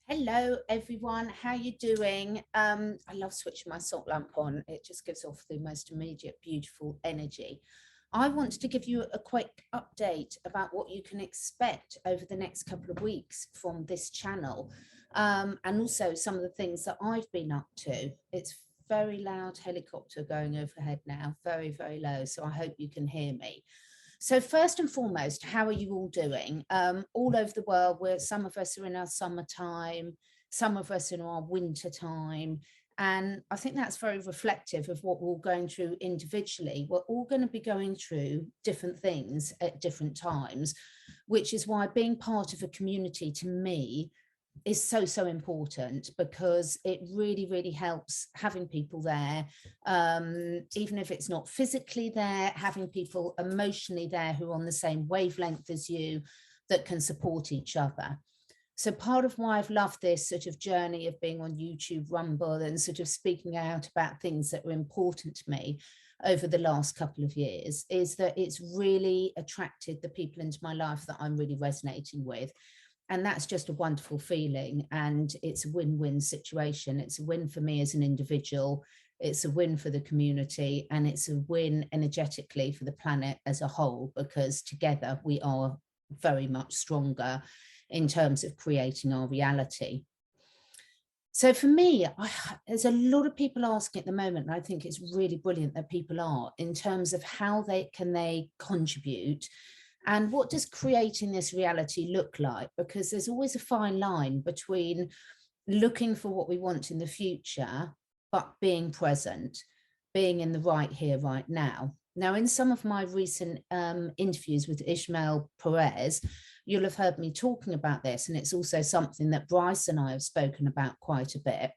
Hello everyone, how you doing? I love switching my salt lamp on. It just gives off the most immediate, beautiful energy. I wanted to give you a quick update about what you can expect over the next couple of weeks from this channel, and also some of the things that I've been up to. It's very loud helicopter going overhead now, very, very low, so I hope you can hear me. So first and foremost, how are you all doing? All over the world, where some of us are in our summertime, some of us in our winter time. And I think that's very reflective of what we're all going through individually. We're all going to be going through different things at different times, which is why being part of a community to me is so important, because it really helps having people there, even if it's not physically there, having people emotionally there who are on the same wavelength as you, that can support each other. So part of why I've loved this sort of journey of being on YouTube, Rumble, and sort of speaking out about things that were important to me over the last couple of years is that it's really attracted the people into my life that I'm really resonating with. And that's just a wonderful feeling. And it's a win-win situation. It's a win for me as an individual. It's a win for the community, and it's a win energetically for the planet as a whole, because together we are very much stronger in terms of creating our reality. So for me, there's a lot of people asking at the moment, and I think it's really brilliant that people are, in terms of how they contribute. And what does creating this reality look like? Because there's always a fine line between looking for what we want in the future, but being present, being in the right here, right now. Now, in some of my recent interviews with Ishmael Perez, you'll have heard me talking about this. And it's also something that Bryce and I have spoken about quite a bit.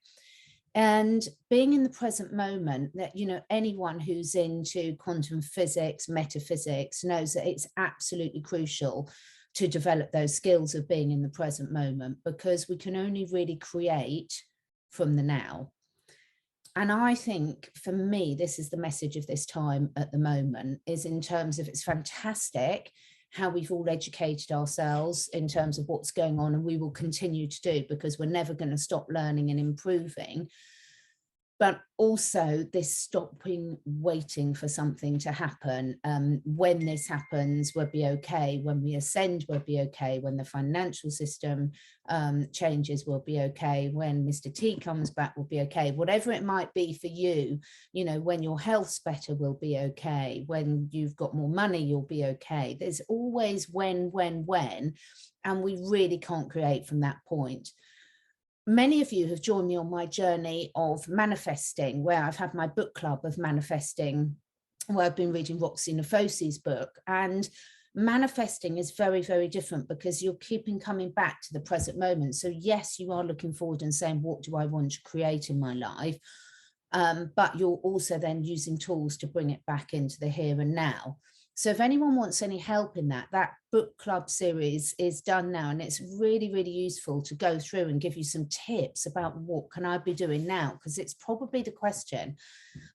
And being in the present moment, that, you know, anyone who's into quantum physics, metaphysics, knows that it's absolutely crucial to develop those skills of being in the present moment, because we can only really create from the now. And I think for me, this is the message of this time at the moment, is in terms of, it's fantastic how we've all educated ourselves in terms of what's going on, and we will continue to do, because we're never going to stop learning and improving. But also this stopping waiting for something to happen. When this happens, we'll be okay. When we ascend, we'll be okay. When the financial system changes, we'll be okay. When Mr. T comes back, we'll be okay. Whatever it might be for you, you know, when your health's better, we'll be okay. When you've got more money, you'll be okay. There's always when, and we really can't create from that point. Many of you have joined me on my journey of manifesting, where I've had my book club of manifesting, where I've been reading Roxy Nafosi's book. And manifesting is very different, because you're keeping coming back to the present moment. So yes, you are looking forward and saying, what do I want to create in my life? But you're also then using tools to bring it back into the here and now. So if anyone wants any help in that, that book club series is done now, and it's really useful to go through and give you some tips about what can I be doing now, because it's probably the question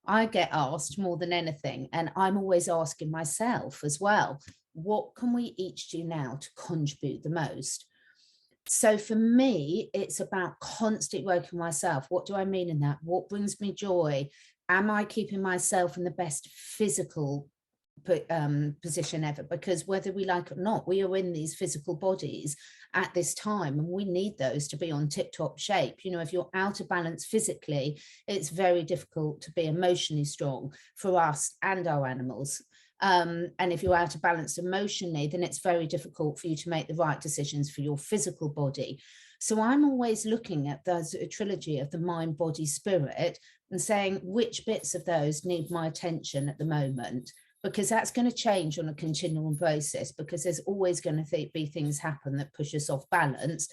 I get asked more than anything. And I'm always asking myself as well, what can we each do now to contribute the most? So for me, it's about constantly working myself. What do I mean in that? What brings me joy? Am I keeping myself in the best physical position ever? Because whether we like it or not, we are in these physical bodies at this time, and we need those to be on tip-top shape. You know, if you're out of balance physically, it's very difficult to be emotionally strong for us and our animals. And if you're out of balance emotionally, then it's very difficult for you to make the right decisions for your physical body. So I'm always looking at a trilogy of the mind, body, spirit, and saying which bits of those need my attention at the moment, because that's going to change on a continual basis, because there's always going to be things happen that push us off balance.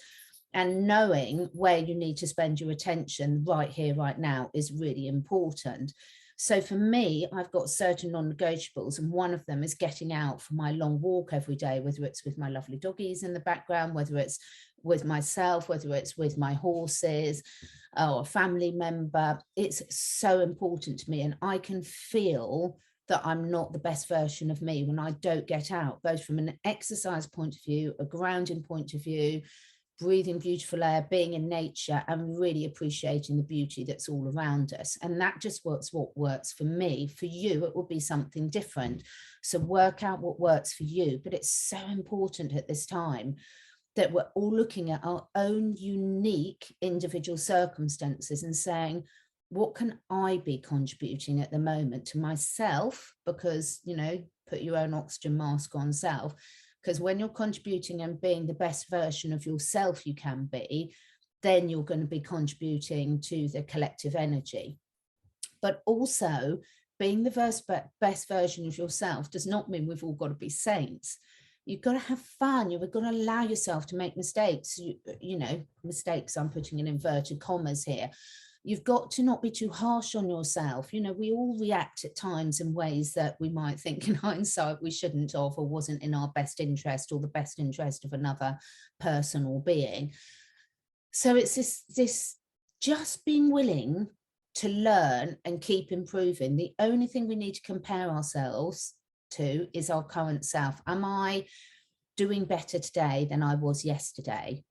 And knowing where you need to spend your attention right here, right now, is really important. So for me, I've got certain non-negotiables, and one of them is getting out for my long walk every day, whether it's with my lovely doggies in the background, whether it's with myself, whether it's with my horses or a family member. It's so important to me, and I can feel that I'm not the best version of me when I don't get out, both from an exercise point of view, a grounding point of view, breathing beautiful air, being in nature, and really appreciating the beauty that's all around us. And that just works what works for me. For you, it will be something different. So work out what works for you. But it's so important at this time that we're all looking at our own unique individual circumstances and saying, what can I be contributing at the moment to myself? Because, you know, put your own oxygen mask on self. Because when you're contributing and being the best version of yourself you can be, then you're going to be contributing to the collective energy. But also, being the best version of yourself does not mean we've all got to be saints. You've got to have fun. You've got to allow yourself to make mistakes. You know, mistakes, I'm putting in inverted commas here. You've got to not be too harsh on yourself. You know, we all react at times in ways that we might think in hindsight we shouldn't have, or wasn't in our best interest or the best interest of another person or being. So it's this just being willing to learn and keep improving. The only thing we need to compare ourselves to is our current self. Am I doing better today than I was yesterday?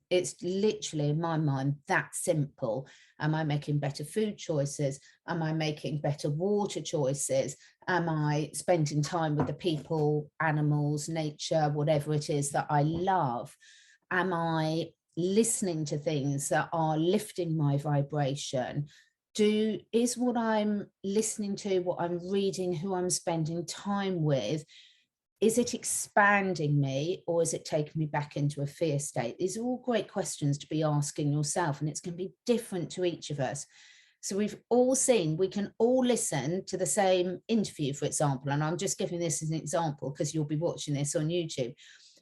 It's literally, in my mind, that simple. Am I making better food choices? Am I making better water choices? Am I spending time with the people, animals, nature, whatever it is that I love? Am I listening to things that are lifting my vibration? Is what I'm listening to, what I'm reading, who I'm spending time with, is it expanding me, or is it taking me back into a fear state? These are all great questions to be asking yourself, and it's going to be different to each of us. So we've all seen, we can all listen to the same interview, for example, and I'm just giving this as an example because you'll be watching this on YouTube.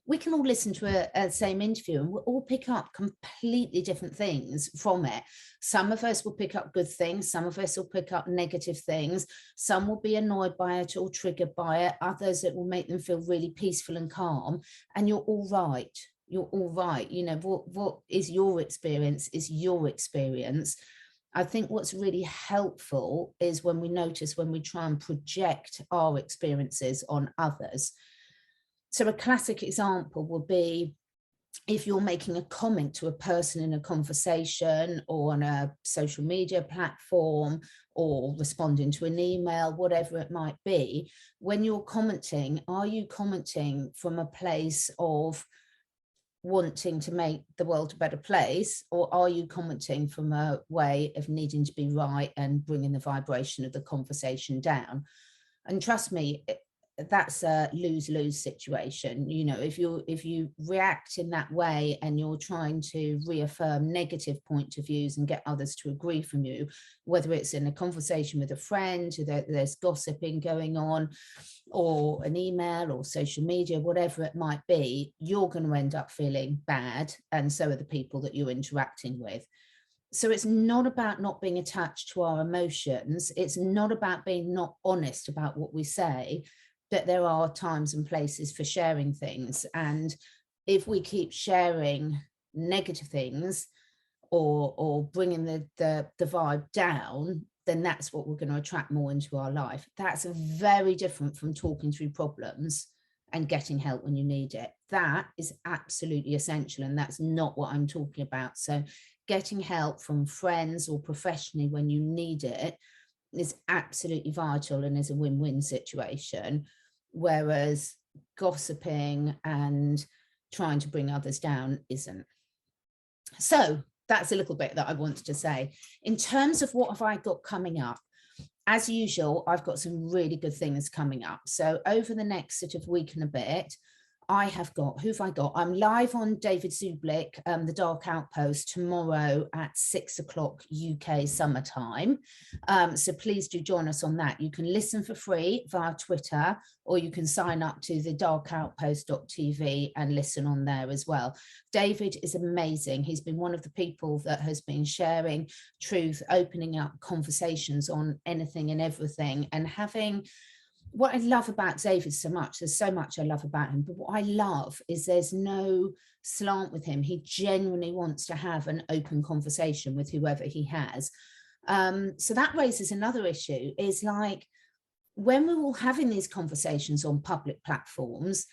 We can all listen to a same interview and we'll all pick up completely different things from it. Some of us will pick up good things. Some of us will pick up negative things. Some will be annoyed by it or triggered by it. Others, it will make them feel really peaceful and calm. And you're all right. You're all right. You know, what is your experience is your experience. I think what's really helpful is when we notice when we try and project our experiences on others. So a classic example would be if you're making a comment to a person in a conversation or on a social media platform or responding to an email, whatever it might be, when you're commenting, are you commenting from a place of wanting to make the world a better place, or are you commenting from a way of needing to be right and bringing the vibration of the conversation down? And trust me, that's a lose-lose situation. You know, if you react in that way and you're trying to reaffirm negative point of views and get others to agree from you, whether it's in a conversation with a friend, there's gossiping going on, or an email or social media, whatever it might be, you're going to end up feeling bad, and so are the people that you're interacting with. So it's not about not being attached to our emotions. It's not about being not honest about what we say, that there are times and places for sharing things. And if we keep sharing negative things or bringing the vibe down, then that's what we're going to attract more into our life. That's very different from talking through problems and getting help when you need it. That is absolutely essential. And that's not what I'm talking about. So getting help from friends or professionally when you need it is absolutely vital and is a win-win situation, whereas gossiping and trying to bring others down isn't. So that's a little bit that I wanted to say. In terms of what have I got coming up, as usual, I've got some really good things coming up. So over the next sort of week and a bit, I have got, who've I got? I'm live on David Zublick, The Dark Outpost, tomorrow at 6 o'clock UK summertime. So please do join us on that. You can listen for free via Twitter, or you can sign up to the darkoutpost.tv and listen on there as well. David is amazing. He's been one of the people that has been sharing truth, opening up conversations on anything and everything, and having... What I love about David so much, there's so much I love about him, but what I love is there's no slant with him. He genuinely wants to have an open conversation with whoever he has. So that raises another issue, is like when we're all having these conversations on public platforms,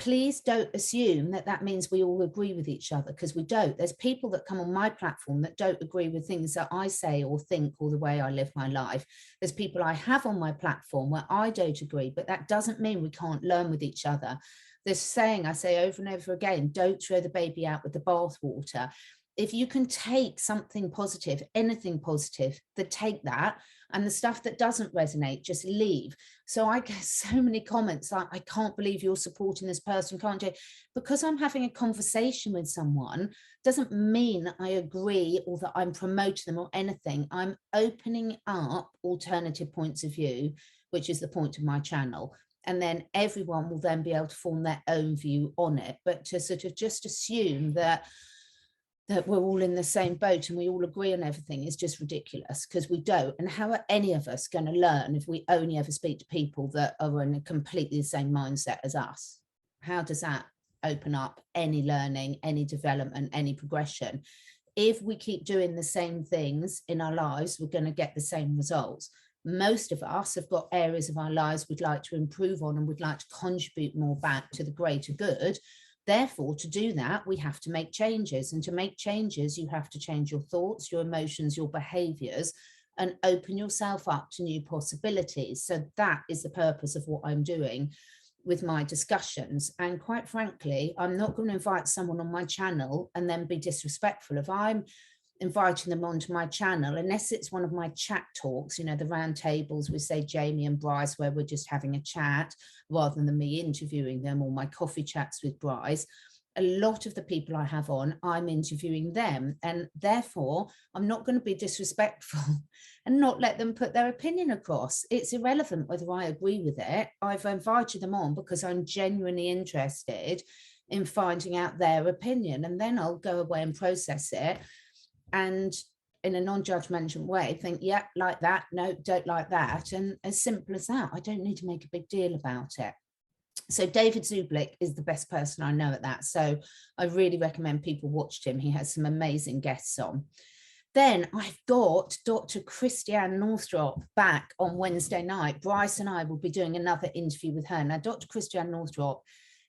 please don't assume that that means we all agree with each other, because we don't. There's people that come on my platform that don't agree with things that I say or think or the way I live my life. There's people I have on my platform where I don't agree, but that doesn't mean we can't learn with each other. This saying I say over and over again, don't throw the baby out with the bathwater. If you can take something positive, anything positive, then take that. And the stuff that doesn't resonate, just leave. So I get so many comments like, I can't believe you're supporting this person, can't you? Because I'm having a conversation with someone doesn't mean I agree or that I'm promoting them or anything. I'm opening up alternative points of view, which is the point of my channel. And then everyone will then be able to form their own view on it. But to sort of just assume that we're all in the same boat and we all agree on everything is just ridiculous, because we don't. And how are any of us going to learn if we only ever speak to people that are in a completely the same mindset as us? How does that open up any learning, any development, any progression? If we keep doing the same things in our lives, we're going to get the same results. Most of us have got areas of our lives we'd like to improve on and would like to contribute more back to the greater good. Therefore, to do that, we have to make changes. And to make changes, you have to change your thoughts, your emotions, your behaviors, and open yourself up to new possibilities. So that is the purpose of what I'm doing with my discussions. And quite frankly, I'm not going to invite someone on my channel and then be disrespectful. If I'm inviting them onto my channel, unless it's one of my chat talks, you know, the round tables with, say, Jamie and Bryce, where we're just having a chat rather than me interviewing them, or my coffee chats with Bryce, a lot of the people I have on, I'm interviewing them. And therefore, I'm not going to be disrespectful and not let them put their opinion across. It's irrelevant whether I agree with it. I've invited them on because I'm genuinely interested in finding out their opinion. And then I'll go away and process it, and in a non-judgmental way think, yeah, like that, no, don't like that. And as simple as that. I don't need to make a big deal about it. So David Zublick is the best person I know at that. So I really recommend people watch him. He has some amazing guests on. Then I've got Dr. Christiane Northrop back on Wednesday night. Bryce and I will be doing another interview with her. Now, Dr. Christiane Northrop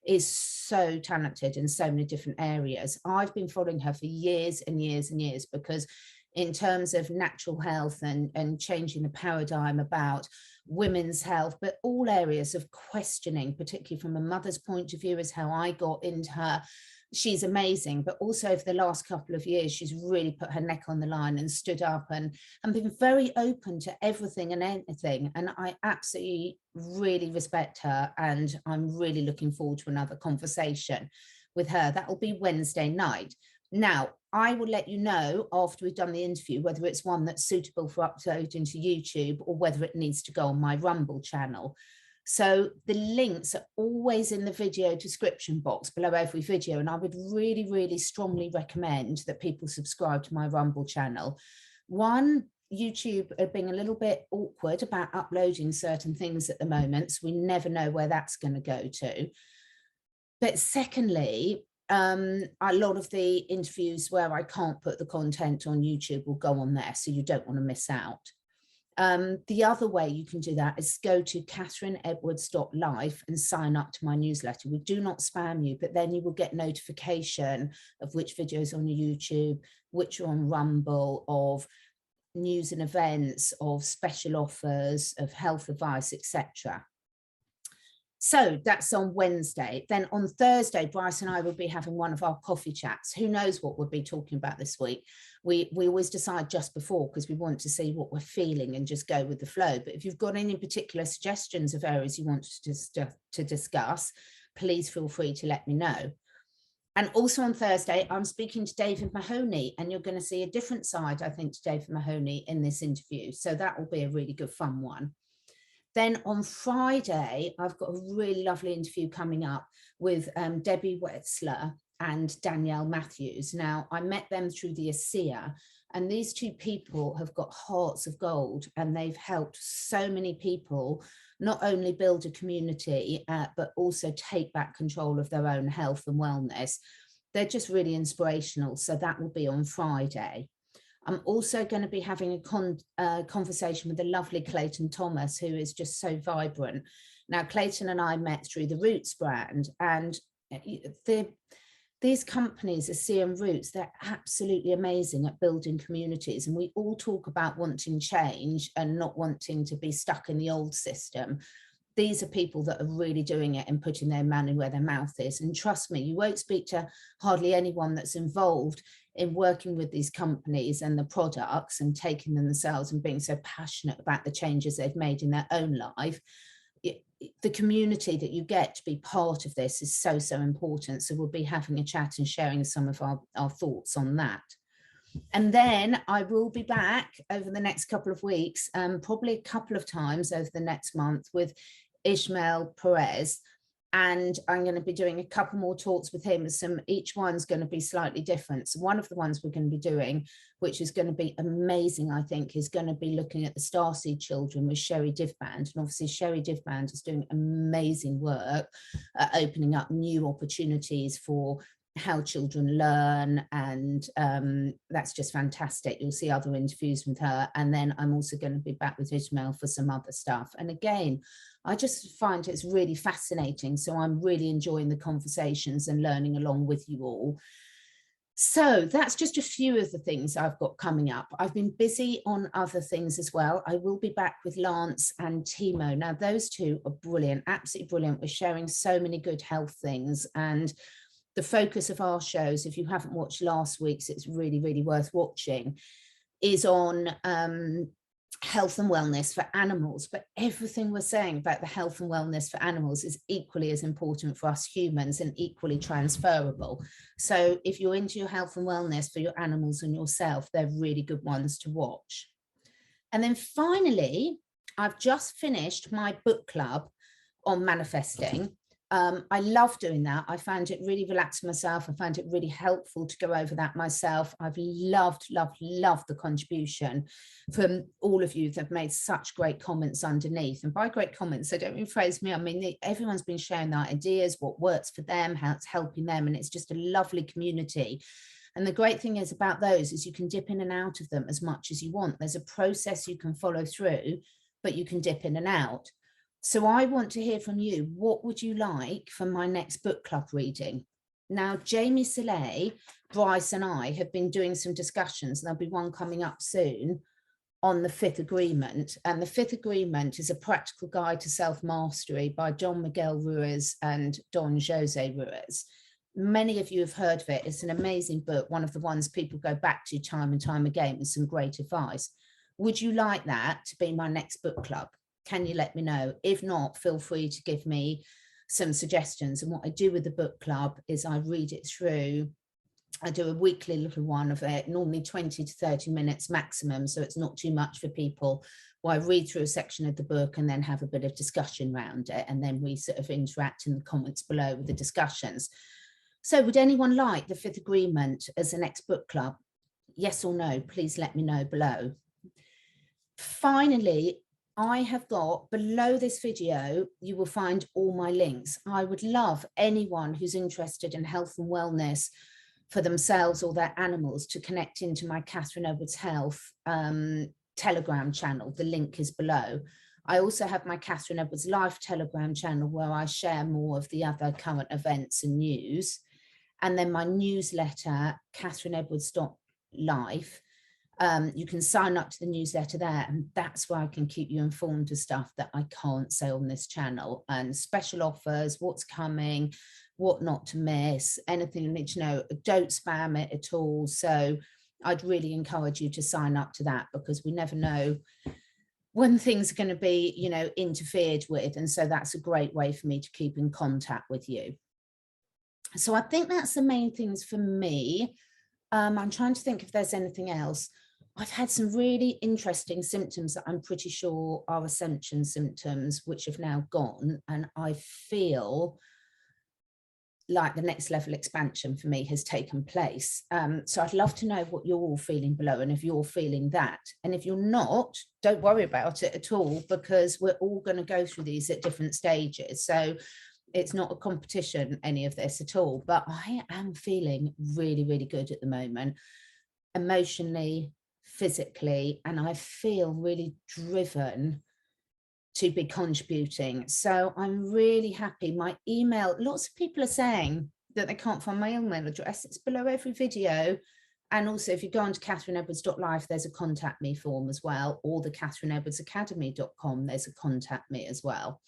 is so talented in so many different areas. I've been following her for years and years and years, because in terms of natural health and changing the paradigm about women's health, but all areas of questioning, particularly from a mother's point of view, is how I got into her. She's amazing, but also over the last couple of years, she's really put her neck on the line and stood up and been very open to everything and anything. And I absolutely really respect her. And I'm really looking forward to another conversation with her. That will be Wednesday night. Now, I will let you know after we've done the interview whether it's one that's suitable for uploading to YouTube or whether it needs to go on my Rumble channel. So the links are always in the video description box below every video. And I would really, really strongly recommend that people subscribe to my Rumble channel. One, YouTube are being a little bit awkward about uploading certain things at the moment, so we never know where that's going to go to. But secondly, a lot of the interviews where I can't put the content on YouTube will go on there, so you don't want to miss out. The other way you can do that is go to catherineedwards.life and sign up to my newsletter. We do not spam you, but then you will get notification of which videos on YouTube, which are on Rumble, of news and events, of special offers, of health advice, etc. So that's on Wednesday. Then on Thursday, Bryce and I will be having one of our coffee chats. Who knows what we'll be talking about this week? We always decide just before, because we want to see what we're feeling and just go with the flow. But if you've got any particular suggestions of areas you want to discuss, please feel free to let me know. And also on Thursday, I'm speaking to David Mahoney, and you're going to see a different side, I think, to David Mahoney in this interview. So that will be a really good fun one. Then on Friday, I've got a really lovely interview coming up with Debbie Wetzler and Danielle Matthews. Now, I met them through the ASEA, and these two people have got hearts of gold, and they've helped so many people not only build a community, but also take back control of their own health and wellness. They're just really inspirational. So that will be on Friday. I'm also going to be having a conversation with the lovely Clayton Thomas, who is just so vibrant. Now, Clayton and I met through the Roots brand, and these companies, ASEA and Roots, they're absolutely amazing at building communities. And we all talk about wanting change and not wanting to be stuck in the old system. These are people that are really doing it and putting their money where their mouth is. And trust me, you won't speak to hardly anyone that's involved in working with these companies and the products and taking them themselves and being so passionate about the changes they've made in their own life. The community that you get to be part of this is so, so important. So we'll be having a chat and sharing some of our thoughts on that. And then I will be back over the next couple of weeks, probably a couple of times over the next month with Ishmael Perez. And I'm going to be doing a couple more talks with him. Each one's going to be slightly different. So one of the ones we're going to be doing, which is going to be amazing, I think, is going to be looking at the Starseed children with Sherry Divband. And obviously Sherry Divband is doing amazing work at opening up new opportunities for how children learn, and that's just fantastic. You'll see other interviews with her, and then I'm also going to be back with Ishmael for some other stuff. And again, I just find it's really fascinating, so I'm really enjoying the conversations and learning along with you all. So that's just a few of the things I've got coming up. I've been busy on other things as well. I will be back with Lance and Timo. Now those two are brilliant, absolutely brilliant. We're sharing so many good health things, and the focus of our shows, if you haven't watched last week's, it's really, really worth watching, is on health and wellness for animals. But everything we're saying about the health and wellness for animals is equally as important for us humans and equally transferable. So if you're into your health and wellness for your animals and yourself, they're really good ones to watch. And then finally, I've just finished my book club on manifesting. I love doing that. I found it really relaxed myself. I found it really helpful to go over that myself. I've loved the contribution from all of you that have made such great comments underneath. And by great comments, I don't mean praise me. I mean, everyone's been sharing their ideas, what works for them, how it's helping them. And it's just a lovely community. And the great thing is about those is you can dip in and out of them as much as you want. There's a process you can follow through, but you can dip in and out. So I want to hear from you. What would you like for my next book club reading? Now, Jamie Soleil, Bryce and I have been doing some discussions, and there'll be one coming up soon on the Fifth Agreement. And the Fifth Agreement is a practical guide to self-mastery by Don Miguel Ruiz and Don Jose Ruiz. Many of you have heard of it. It's an amazing book, one of the ones people go back to time and time again with some great advice. Would you like that to be my next book club? Can you let me know? If not, feel free to give me some suggestions. And what I do with the book club is I read it through. I do a weekly little one of it, normally 20 to 30 minutes maximum, so it's not too much for people, where I read through a section of the book and then have a bit of discussion around it, and then we sort of interact in the comments below with the discussions. So would anyone like the Fifth Agreement as the next book club? Yes or no? Please let me know below. Finally, I have got below this video, you will find all my links. I would love anyone who's interested in health and wellness for themselves or their animals to connect into my Catherine Edwards Health Telegram channel. The link is below. I also have my Catherine Edwards Life Telegram channel where I share more of the other current events and news. And then my newsletter, catherineedwards.life. You can sign up to the newsletter there, and that's where I can keep you informed of stuff that I can't say on this channel, and special offers, what's coming, what not to miss, anything you need to know. Don't spam it at all. So I'd really encourage you to sign up to that, because we never know when things are going to be, you know, interfered with. And so that's a great way for me to keep in contact with you. So I think that's the main things for me. I'm trying to think if there's anything else. I've had some really interesting symptoms that I'm pretty sure are ascension symptoms, which have now gone. And I feel like the next level expansion for me has taken place. So I'd love to know what you're all feeling below, and if you're feeling that. And if you're not, don't worry about it at all, because we're all going to go through these at different stages. So it's not a competition, any of this at all, but I am feeling really, really good at the moment, emotionally, physically, and I feel really driven to be contributing. So I'm really happy. My email, lots of people are saying that they can't find my email address. It's below every video. And also, if you go onto catherineedwards.life, there's a contact me form as well, or the catherineedwardsacademy.com, there's a contact me as well.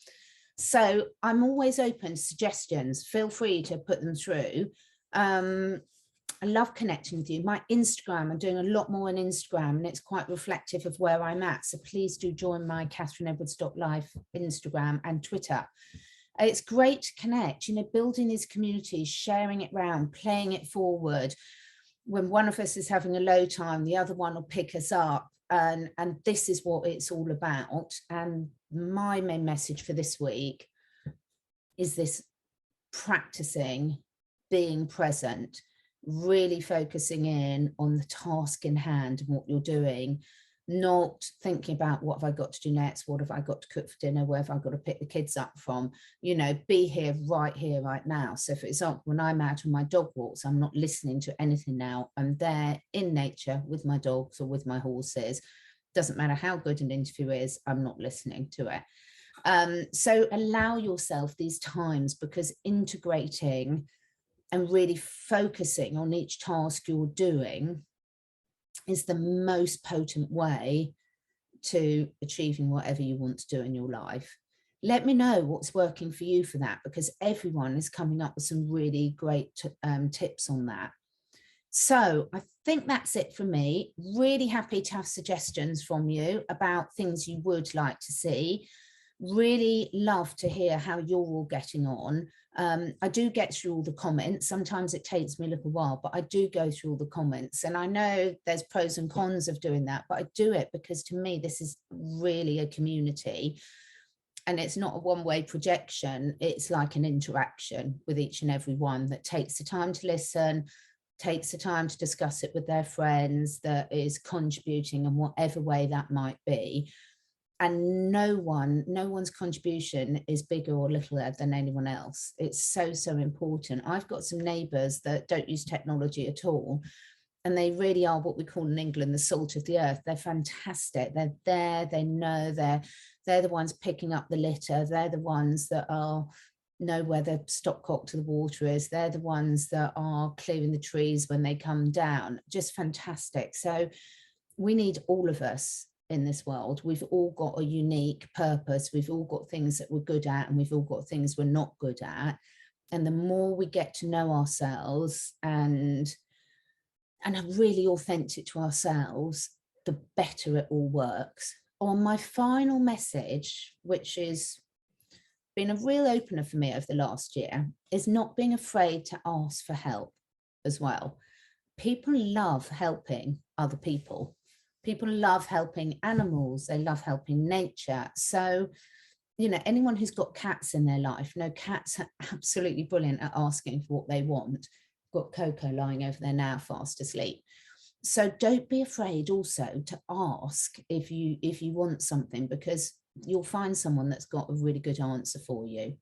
So I'm always open to suggestions. Feel free to put them through. I love connecting with you. My Instagram, I'm doing a lot more on Instagram, and it's quite reflective of where I'm at. So please do join my catherineedwards.life Instagram and Twitter. It's great to connect, you know, building these communities, sharing it around, playing it forward. When one of us is having a low time, the other one will pick us up. And this is what it's all about. And my main message for this week is this: practicing being present, really focusing in on the task in hand and what you're doing, not thinking about what have I got to do next, what have I got to cook for dinner, where have I got to pick the kids up from, you know, be here, right now. So for example, when I'm out on my dog walks, I'm not listening to anything now. I'm there in nature with my dogs or with my horses. Doesn't matter how good an interview is, I'm not listening to it. So allow yourself these times, because integrating and really focusing on each task you're doing is the most potent way to achieving whatever you want to do in your life. Let me know what's working for you for that, because everyone is coming up with some really great tips on that. So I think that's it for me. Really happy to have suggestions from you about things you would like to see. Really love to hear how you're all getting on. I do get through all the comments. Sometimes it takes me a little while, but I do go through all the comments. And I know there's pros and cons of doing that, but I do it because to me, this is really a community. And it's not a one-way projection. It's like an interaction with each and every one that takes the time to listen, takes the time to discuss it with their friends, that is contributing in whatever way that might be. And no one's contribution is bigger or littler than anyone else. It's so important. I've got some neighbours that don't use technology at all, and they really are what we call in England the salt of the earth. They're fantastic. They're there. They know they're the ones picking up the litter. They're the ones that know where the stopcock to the water is. They're the ones that are clearing the trees when they come down. Just fantastic. So we need all of us in this world. We've all got a unique purpose. We've all got things that we're good at, and we've all got things we're not good at. And the more we get to know ourselves and are really authentic to ourselves, the better it all works. On my final message, which has been a real opener for me over the last year, is not being afraid to ask for help as well. People love helping other people. People love helping animals. They love helping nature. So, you know, anyone who's got cats in their life, no, cats are absolutely brilliant at asking for what they want. Got Coco lying over there now, fast asleep. So don't be afraid also to ask if you want something, because you'll find someone that's got a really good answer for you.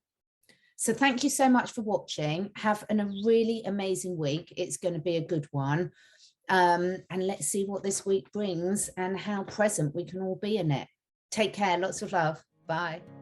So thank you so much for watching. Have a really amazing week. It's going to be a good one. And let's see what this week brings and how present we can all be in it. Take care. Lots of love. Bye.